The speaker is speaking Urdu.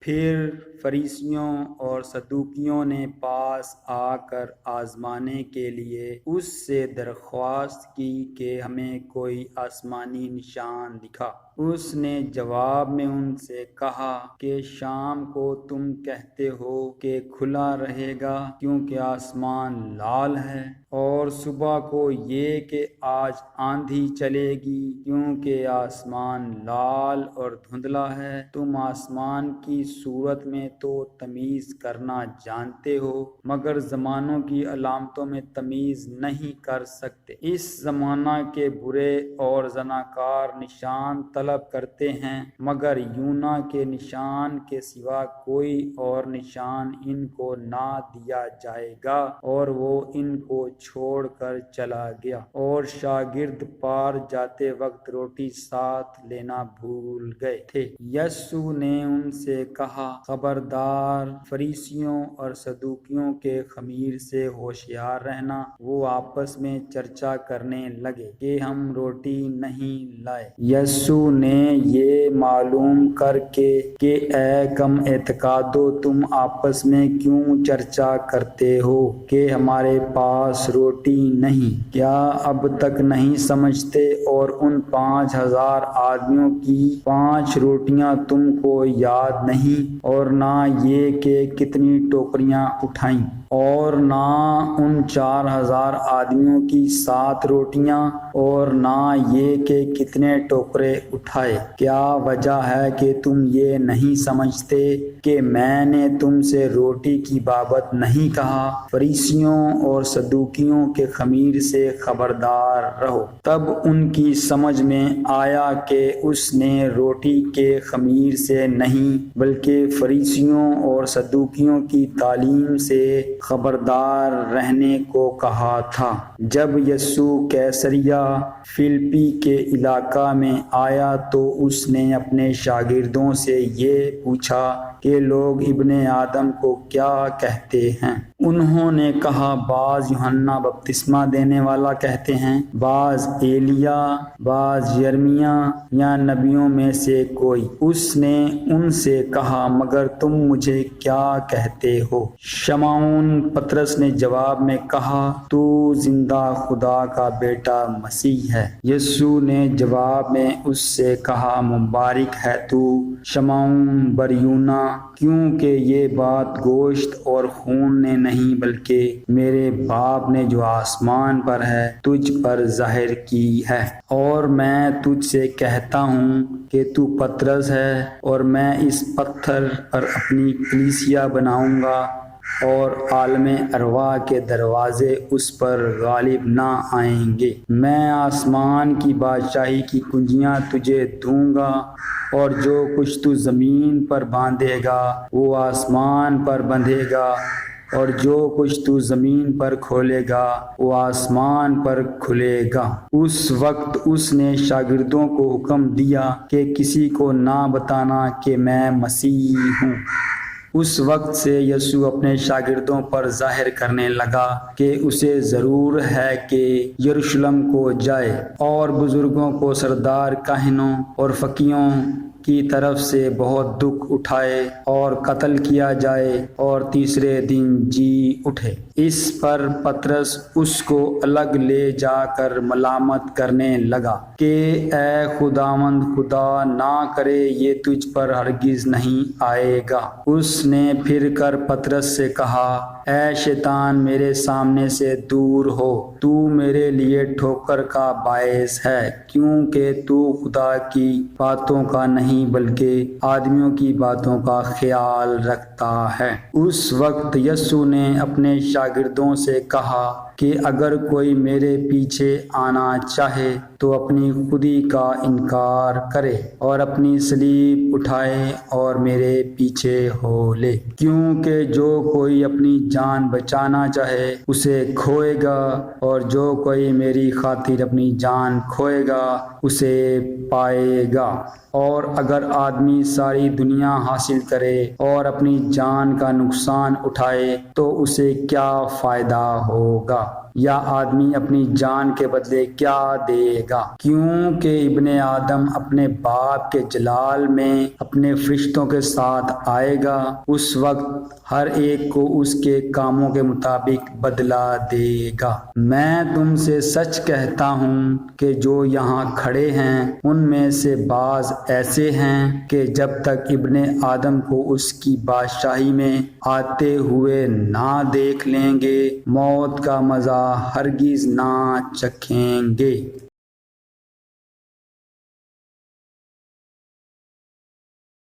پھر فریسیوں اور صدوقیوں نے پاس آ کر آزمانے کے لیے اس سے درخواست کی کہ ہمیں کوئی آسمانی نشان دکھا۔ اس نے جواب میں ان سے کہا کہ شام کو تم کہتے ہو کہ کھلا رہے گا کیونکہ آسمان لال ہے، اور صبح کو یہ کہ آج آندھی چلے گی کیونکہ آسمان لال اور دھندلا ہے۔ تم آسمان کی صورت میں تو تمیز کرنا جانتے ہو مگر زمانوں کی علامتوں میں تمیز نہیں کر سکتے۔ اس زمانہ کے برے اور زناکار نشان طلب کرتے ہیں مگر یونا کے نشان کے سوا کوئی اور نشان ان کو نہ دیا جائے گا، اور وہ ان کو چھوڑ کر چلا گیا، اور شاگرد پار جاتے وقت روٹی ساتھ لینا بھول گئے تھے۔ یسوع نے ان سے کہا، خبردار، فریسیوں اور صدوقیوں کے خمیر سے ہوشیار رہنا۔ وہ آپس میں چرچا کرنے لگے کہ ہم روٹی نہیں لائے۔ یسوع نے یہ معلوم کر کے کہ اے کم اعتقادو، تم آپس میں کیوں چرچا کرتے ہو کہ ہمارے پاس روٹی نہیں؟ کیا اب تک نہیں سمجھتے؟ اور ان 5,000 آدمیوں کی 5 روٹیاں تم کو یاد نہیں، اور نہ یہ کہ کتنی ٹوکریاں اٹھائیں، اور نہ ان 4,000 آدمیوں کی 7 روٹیاں، اور نہ یہ کہ کتنے ٹوکرے اٹھائے؟ کیا وجہ ہے کہ تم یہ نہیں سمجھتے کہ میں نے تم سے روٹی کی بابت نہیں کہا؟ فریسیوں اور صدوقیوں کے خمیر سے خبردار رہو۔ تب ان کی سمجھ میں آیا کہ اس نے روٹی کے خمیر سے نہیں بلکہ فریسیوں اور صدوقیوں کی تعلیم سے خبردار رہنے کو کہا تھا۔ جب یسوع کیسریہ فلپی کے علاقہ میں آیا تو اس نے اپنے شاگردوں سے یہ پوچھا کہ لوگ ابن آدم کو کیا کہتے ہیں؟ انہوں نے کہا، بعض یوحنا بپتسمہ دینے والا کہتے ہیں، بعض ایلیاہ، بعض یرمیاہ یا نبیوں میں سے کوئی۔ اس نے ان سے کہا، مگر تم مجھے کیا کہتے ہو؟ شمعون پطرس نے جواب میں کہا، تو زندہ خدا کا بیٹا مسیح ہے۔ یسوع نے جواب میں اس سے کہا، مبارک ہے تو شمعون بریونا، کیونکہ یہ بات گوشت اور خون نے نہیں بلکہ میرے باپ نے جو آسمان پر ہے تجھ پر ظاہر کی ہے۔ اور میں تجھ سے کہتا ہوں کہ تو پطرس ہے، اور میں اس پتھر پر اپنی کلیسیا بناؤں گا، اور عالم ارواح کے دروازے اس پر غالب نہ آئیں گے۔ میں آسمان کی بادشاہی کی کنجیاں تجھے دوں گا، اور جو کچھ تو زمین پر باندھے گا وہ آسمان پر بندھے گا، اور جو کچھ تو زمین پر کھولے گا وہ آسمان پر کھلے گا۔ اس وقت اس نے شاگردوں کو حکم دیا کہ کسی کو نہ بتانا کہ میں مسیح ہوں۔ اس وقت سے یسوع اپنے شاگردوں پر ظاہر کرنے لگا کہ اسے ضرور ہے کہ یروشلم کو جائے، اور بزرگوں کو، سردار کاہنوں اور فقیہوں کی طرف سے بہت دکھ اٹھائے، اور قتل کیا جائے، اور تیسرے دن جی اٹھے۔ اس پر پطرس اس کو الگ لے جا کر ملامت کرنے لگا کہ اے خداوند، خدا نہ کرے یہ تجھ پر ہرگز نہیں آئے گا۔ اس نے پھر کر پطرس سے کہا، اے شیطان، میرے سامنے سے دور ہو، تو میرے لیے ٹھوکر کا باعث ہے، کیونکہ تو خدا کی باتوں کا نہیں بلکہ آدمیوں کی باتوں کا خیال رکھتا ہے۔ اس وقت یسوع نے اپنے شاگردوں سے کہا کہ اگر کوئی میرے پیچھے آنا چاہے تو اپنی خودی کا انکار کرے اور اپنی صلیب اٹھائے اور میرے پیچھے ہو لے۔ کیونکہ جو کوئی اپنی جان بچانا چاہے اسے کھوئے گا، اور جو کوئی میری خاطر اپنی جان کھوئے گا اسے پائے گا۔ اور اگر آدمی ساری دنیا حاصل کرے اور اپنی جان کا نقصان اٹھائے تو اسے کیا فائدہ ہوگا؟ یا آدمی اپنی جان کے بدلے کیا دے گا؟ کیونکہ ابن آدم اپنے باپ کے جلال میں اپنے فرشتوں کے ساتھ آئے گا، اس وقت ہر ایک کو اس کے کاموں کے مطابق بدلہ دے گا۔ میں تم سے سچ کہتا ہوں کہ جو یہاں کھڑے ہیں ان میں سے بعض ایسے ہیں کہ جب تک ابن آدم کو اس کی بادشاہی میں آتے ہوئے نہ دیکھ لیں گے، موت کا مزہ ہرگز نہ چکھیں گے۔